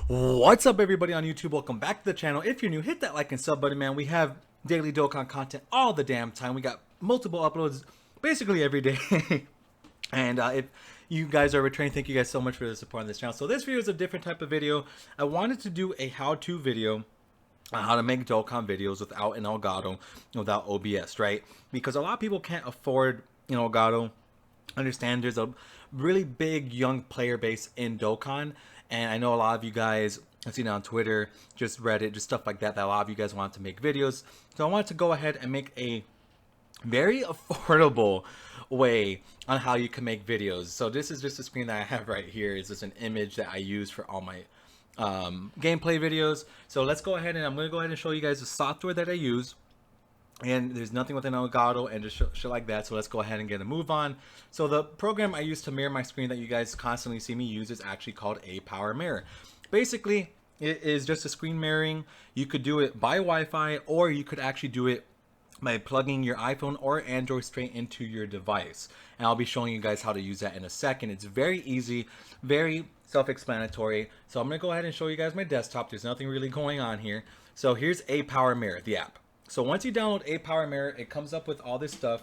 What's up, everybody on YouTube? Welcome back to the channel. If you're new, hit that like and sub button, man. We have daily Dokkan content all the damn time. We got multiple uploads basically every day. And if you guys are returning, thank you guys so much for the support on this channel. So this video is a different type of video. I wanted to do a how-to video on how to make Dokkan videos without an Elgato, without OBS, right? Because a lot of people can't afford, Elgato. Understand there's a really big young player base in Dokkan, and I know a lot of you guys, I've seen it on Twitter, just Reddit, just stuff like that, that a lot of you guys want to make videos. So I wanted to go ahead and make a very affordable way on how you can make videos. So this is just a screen that I have right here. It's just an image that I use for all my gameplay videos. So let's go ahead and I'm going to go ahead and show you guys the software that I use. And there's nothing with an Elgato and just shit like that. So let's go ahead and get a move on. So the program I use to mirror my screen that you guys constantly see me use is actually called a Power Mirror. Basically, it is just a screen mirroring. You could do it by Wi-Fi, or you could actually do it by plugging your iPhone or Android straight into your device. And I'll be showing you guys how to use that in a second. It's very easy, very self-explanatory. So I'm gonna go ahead and show you guys my desktop. There's nothing really going on here. So here's a Power Mirror, the app. So once you download a Power Mirror, it comes up with all this stuff,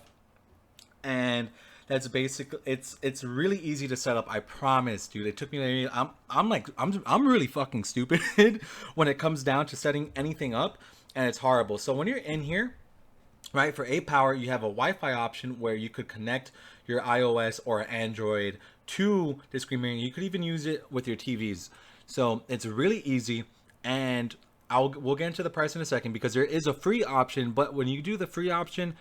and that's basically it's really easy to set up. I promise, dude. It took me. I'm really fucking stupid when it comes down to setting anything up, and it's horrible. So when you're in here, right, for a Power, you have a Wi-Fi option where you could connect your iOS or Android to the screen mirroring. You could even use it with your TVs. So it's really easy, and we'll get into the price in a second because there is a free option. But when you do the free option,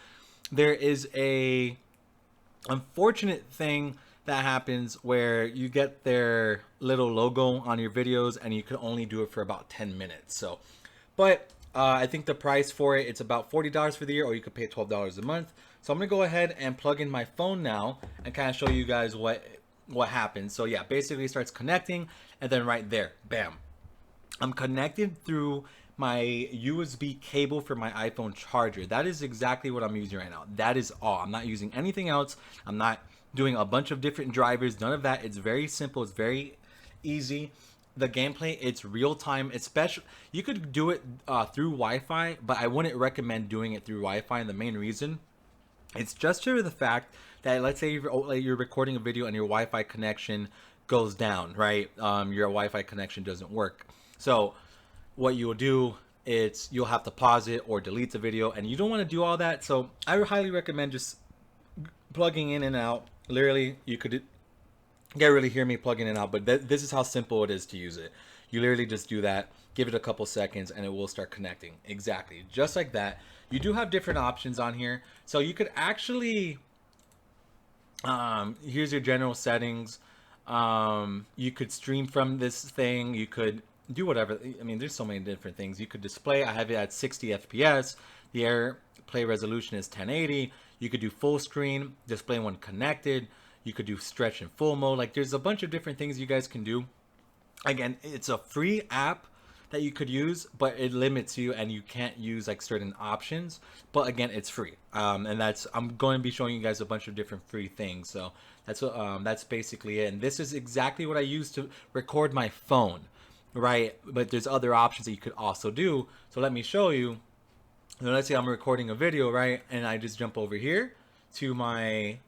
there is a unfortunate thing that happens where you get their little logo on your videos and you can only do it for about 10 minutes. So, but I think the price for it's about $40 for the year, or you could pay $12 a month. So I'm gonna go ahead and plug in my phone now and kind of show you guys what happens. So yeah, basically it starts connecting, and then right there, bam, I'm connected through my USB cable for my iPhone charger. That is exactly what I'm using right now. That is all. I'm not using anything else. I'm not doing a bunch of different drivers. None of that. It's very simple. It's very easy. The gameplay, it's real time. Especially, you could do it through Wi-Fi, but I wouldn't recommend doing it through Wi-Fi. And the main reason, it's just to the fact that, let's say you're recording a video and your Wi-Fi connection goes down, right? Your Wi-Fi connection doesn't work. So what you will do is you'll have to pause it or delete the video, and you don't want to do all that. So I would highly recommend just plugging in and out. Literally, you could can't really hear me plugging in and out, but this is how simple it is to use it. You literally just do that, give it a couple seconds, and it will start connecting. Exactly, just like that. You do have different options on here, so you could actually here's your general settings. You could stream from this thing. You could do whatever. I mean, there's so many different things you could display. I have it at 60 FPS. The AirPlay resolution is 1080. You could do full screen display when connected. You could do stretch and full mode. Like, there's a bunch of different things you guys can do. Again, it's a free app that you could use, but it limits you and you can't use like certain options. But again, it's free, and I'm going to be showing you guys a bunch of different free things. So that's basically it. And this is exactly what I use to record my phone, right? But there's other options that you could also do. So let me show you. So let's say I'm recording a video, right? And I just jump over here to my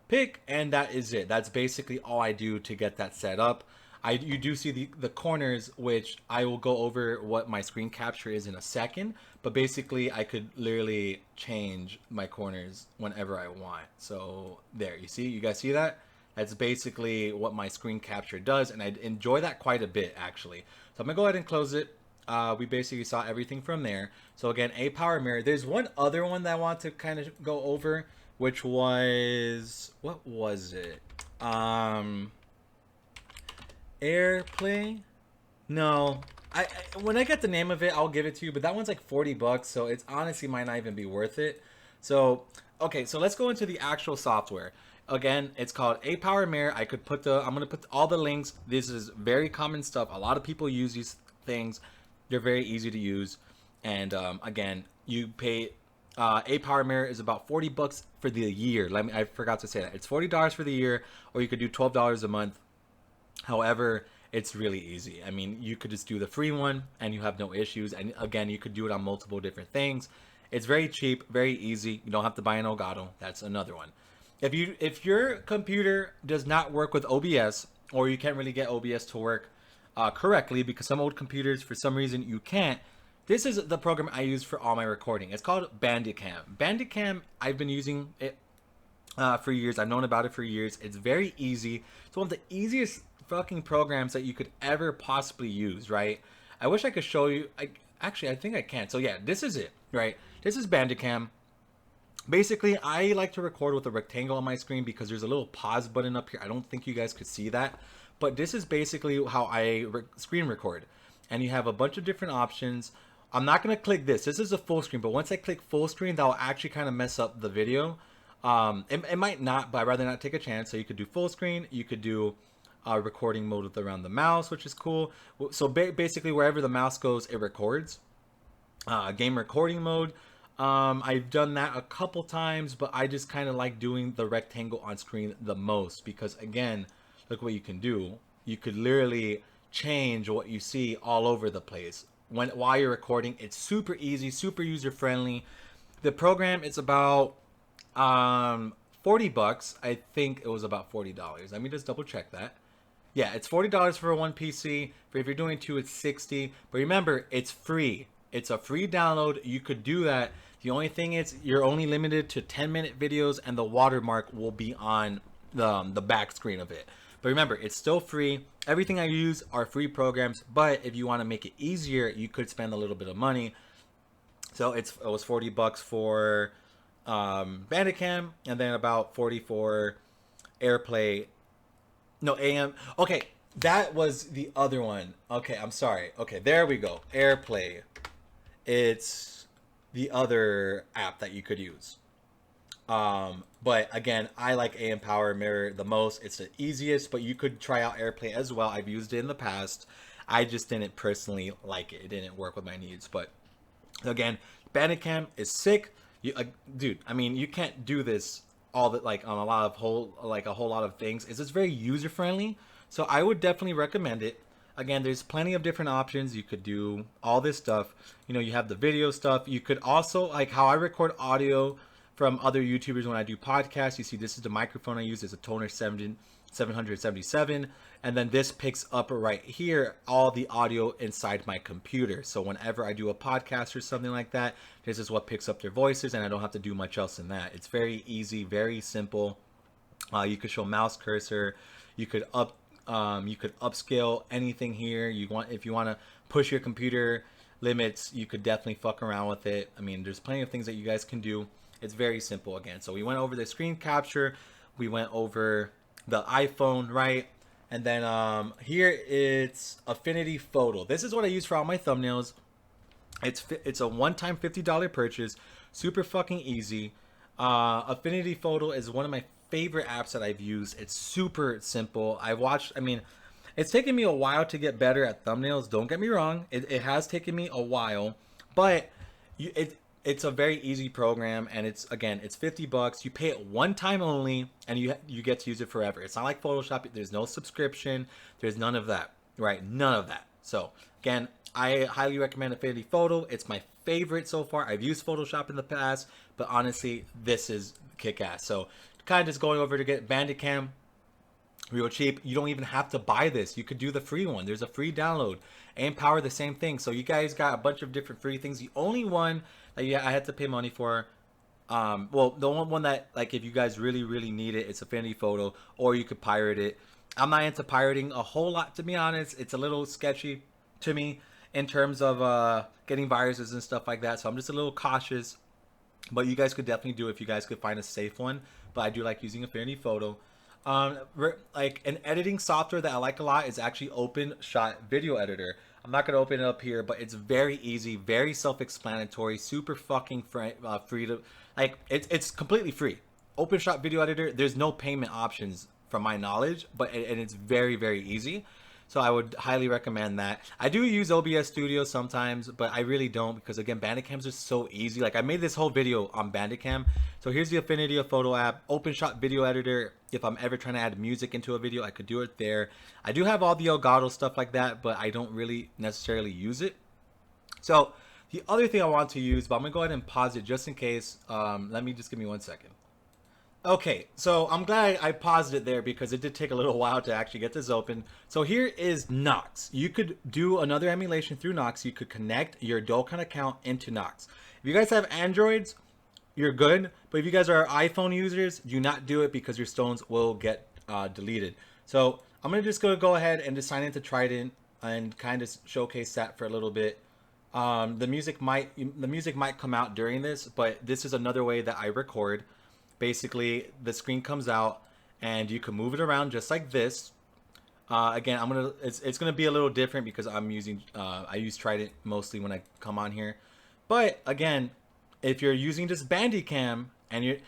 pick, and that is it. That's basically all I do to get that set up. You do see the corners, which I will go over what my screen capture is in a second, but basically I could literally change my corners whenever I want. So there, you guys see that? That's basically what my screen capture does, and I enjoy that quite a bit, actually. So I'm gonna go ahead and close it. We basically saw everything from there. So again, a Power Mirror. There's one other one that I want to kind of go over, which was, what was it? AirPlay? No, I when I get the name of it, I'll give it to you. But that one's like $40, so it's honestly might not even be worth it. So okay, so let's go into the actual software. Again, it's called a Power Mirror. I'm gonna put all the links. This is very common stuff. A lot of people use these things. They're very easy to use. And again, you pay. A Power Mirror is about $40 for the year. I forgot to say that it's $40 for the year, or you could do $12 a month. However, it's really easy. I mean, you could just do the free one and you have no issues. And again, you could do it on multiple different things. It's very cheap, very easy. You don't have to buy an Elgato. That's another one. If your computer does not work with OBS, or you can't really get OBS to work correctly, because some old computers for some reason you can't, this is the program I use for all my recording. It's called Bandicam. Bandicam, I've been using it for years. I've known about it for years. It's very easy. It's one of the easiest fucking programs that you could ever possibly use, right? I wish I could show you. Actually, I think I can. So yeah, this is it, right? This is Bandicam. Basically, I like to record with a rectangle on my screen because there's a little pause button up here. I don't think you guys could see that, but this is basically how I screen record. And you have a bunch of different options. I'm not going to click this. This is a full screen, but once I click full screen, that will actually kind of mess up the video. It might not, but I'd rather not take a chance. So you could do full screen. You could do recording mode with around the mouse, which is cool. So basically, wherever the mouse goes, it records. Game recording mode. I've done that a couple times, but I just kind of like doing the rectangle on screen the most because, again, look what you can do. You could literally change what you see all over the place while you're recording. It's super easy, super user friendly. The program is about $40. I think it was about $40. Let me just double check that. Yeah, it's $40 for one PC. But if you're doing two, it's $60. But remember, it's free. It's a free download. You could do that. The only thing is you're only limited to 10-minute videos, and the watermark will be on the back screen of it. But remember, it's still free. Everything I use are free programs, but if you want to make it easier, you could spend a little bit of money. So it was $40 for Bandicam, and then about 40 for AirPlay. No, AM. Okay, that was the other one. Okay, I'm sorry. Okay, there we go. AirPlay. It's the other app that you could use. But again, I like AM Power Mirror the most. It's the easiest, but you could try out AirPlay as well. I've used it in the past. I just didn't personally like it. It didn't work with my needs. But again, Bandicam is sick. Dude, I mean, you can't do this all that like on a whole lot of things. It's just very user friendly. So I would definitely recommend it. Again, there's plenty of different options. You could do all this stuff. You know, you have the video stuff. You could also, like how I record audio from other YouTubers when I do podcasts. You see, this is the microphone I use. It's a Toner 777. And then this picks up right here all the audio inside my computer. So whenever I do a podcast or something like that, this is what picks up their voices, and I don't have to do much else than that. It's very easy, very simple. You could show mouse cursor. You could upscale anything here you want. If you want to push your computer limits, you could definitely fuck around with it. I mean, there's plenty of things that you guys can do. It's very simple. Again, so we went over the screen capture, we went over the iPhone, right? And then here it's Affinity Photo. This is what I use for all my thumbnails. It's a one-time $50 purchase, super fucking easy. Affinity Photo is one of my favorite apps that I've used. It's super simple. I mean, it's taken me a while to get better at thumbnails. Don't get me wrong. It has taken me a while, but it's a very easy program, and it's $50. You pay it one time only, and you get to use it forever. It's not like Photoshop. There's no subscription. There's none of that, right? None of that. So again, I highly recommend Affinity Photo. It's my favorite so far. I've used Photoshop in the past, but honestly, this is kick-ass. So kind of just going over to get Bandicam, real cheap. You don't even have to buy this. You could do the free one. There's a free download. AM Power, the same thing. So you guys got a bunch of different free things. The only one that I had to pay money for, well, the only one that, like, if you guys really, really need it, it's Affinity Photo, or you could pirate it. I'm not into pirating a whole lot, to be honest. It's a little sketchy to me in terms of getting viruses and stuff like that. So I'm just a little cautious. But you guys could definitely do it if you guys could find a safe one. But I do like using Affinity Photo. Like an editing software that I like a lot is actually OpenShot Video Editor. I'm not going to open it up here, but it's very easy, very self-explanatory, super fucking free to, like, it's completely free. OpenShot Video Editor, there's no payment options from my knowledge, but and it's very, very easy. So I would highly recommend that. I do use OBS Studio sometimes, but I really don't because again, Bandicam's are so easy. Like I made this whole video on Bandicam. So here's the Affinity of Photo app, OpenShot video editor. If I'm ever trying to add music into a video, I could do it there. I do have all the Elgato stuff like that, but I don't really necessarily use it. So the other thing I want to use, but I'm gonna go ahead and pause it just in case. Let me just give me 1 second. Okay, so I'm glad I paused it there because it did take a little while to actually get this open. So here is Nox. You could do another emulation through Nox. You could connect your Dokkan account into Nox. If you guys have Androids, you're good. But if you guys are iPhone users, do not do it because your stones will get deleted. So I'm gonna just go ahead and just sign into Trident and kind of showcase that for a little bit. The music might come out during this, but this is another way that I record. Basically, the screen comes out and you can move it around just like this. Again, it's gonna be a little different because I'm using I use Trident mostly when I come on here. But again, if you're using just Bandicam and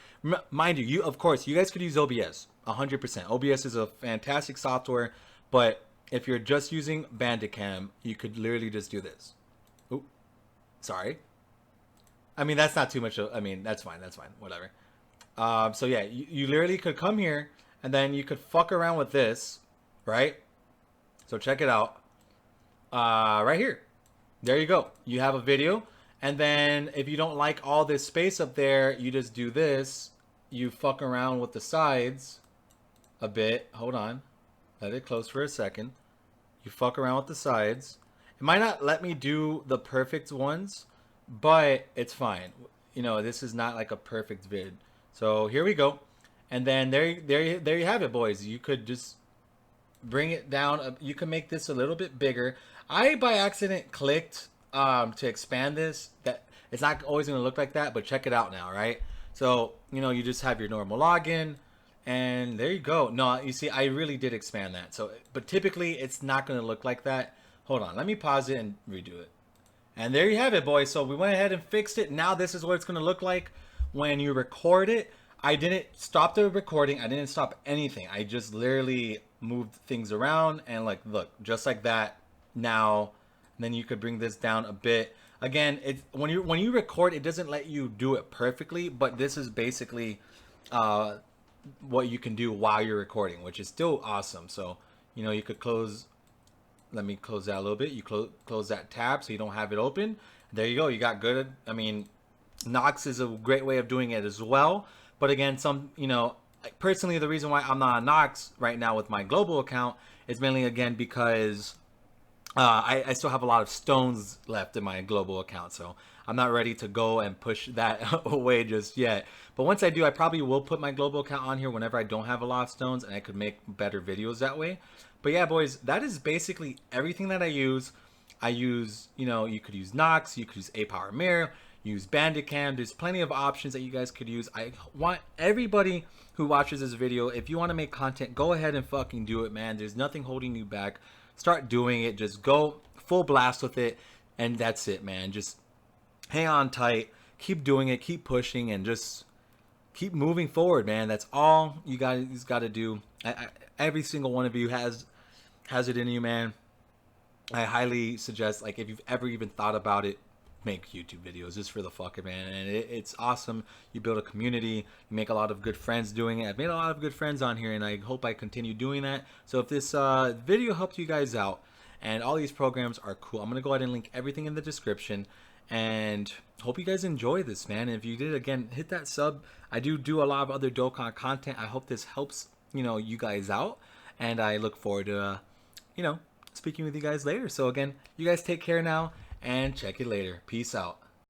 mind you, of course you guys could use OBS 100%. OBS is a fantastic software, but if you're just using Bandicam, you could literally just do this. Oop, sorry. I mean that's not too much. I mean that's fine. That's fine. Whatever. So yeah, you literally could come here and then you could fuck around with this, right? So check it out. Right here. There you go. You have a video. And then if you don't like all this space up there, you just do this. You fuck around with the sides a bit. Hold on. Let it close for a second. You fuck around with the sides. It might not let me do the perfect ones, but it's fine. You know, this is not like a perfect vid. So here we go, and then there you have it, boys. You could just bring it down. You can make this a little bit bigger. I by accident clicked to expand this. That it's not always going to look like that, but check it out now, right? So you know you just have your normal login, and there you go. No, you see, I really did expand that. So, but typically it's not going to look like that. Hold on, let me pause it and redo it. And there you have it, boys. So we went ahead and fixed it. Now this is what it's going to look like when you record it. I didn't stop the recording. I didn't stop anything. I just literally moved things around and like, look, just like that. Now, then you could bring this down a bit. Again, it's when you record, it doesn't let you do it perfectly, but this is basically what you can do while you're recording, which is still awesome. So, you know, you could close. Let me close that a little bit. You close that tab so you don't have it open. There you go. You got good. I mean, Nox is a great way of doing it as well. But again, you know, personally, the reason why I'm not on Nox right now with my global account is mainly, again, because I still have a lot of stones left in my global account. So I'm not ready to go and push that away just yet. But once I do, I probably will put my global account on here whenever I don't have a lot of stones, and I could make better videos that way. But yeah, boys, that is basically everything that I use. You know, you could use Nox, you could use A-Power Mirror, use Bandicam. There's plenty of options that you guys could use. I want everybody who watches this video, if you want to make content, go ahead and fucking do it, man. There's nothing holding you back. Start doing it. Just go full blast with it, and that's it, man. Just hang on tight, keep doing it, keep pushing, and just keep moving forward, man. That's all you guys got to do. Every single one of you has it in you, man. I highly suggest, like, if you've ever even thought about it, make YouTube videos just for the fuck of it, man. And it's awesome. You build a community, you make a lot of good friends doing it. I've made a lot of good friends on here, and I hope I continue doing that. So if this video helped you guys out, and all these programs are cool, I'm gonna go ahead and link everything in the description, and hope you guys enjoy this, man. And if you did, again, hit that sub. I do a lot of other Dokkan content. I hope this helps, you know, you guys out, and I look forward to you know, speaking with you guys later. So again, you guys take care now, and check it later. Peace out.